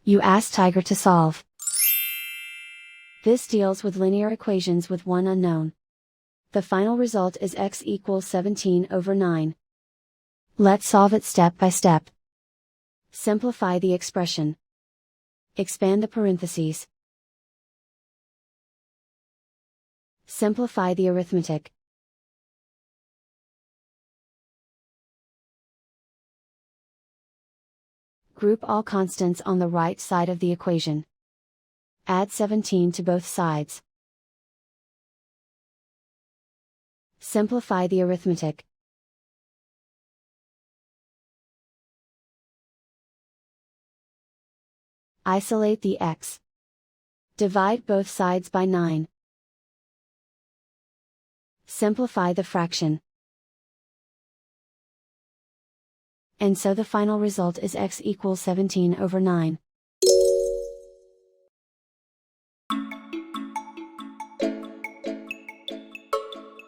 You ask Tiger to solve. This deals with linear equations with one unknown. The final result is x equals 17/9. Let's solve it step by step. Simplify the expression. Expand the parentheses. Simplify the arithmetic. Group all constants on the right side of the equation. Add 17 to both sides. Simplify the arithmetic. Isolate the x. Divide both sides by 9. Simplify the fraction. And so the final result is x equals 17/9.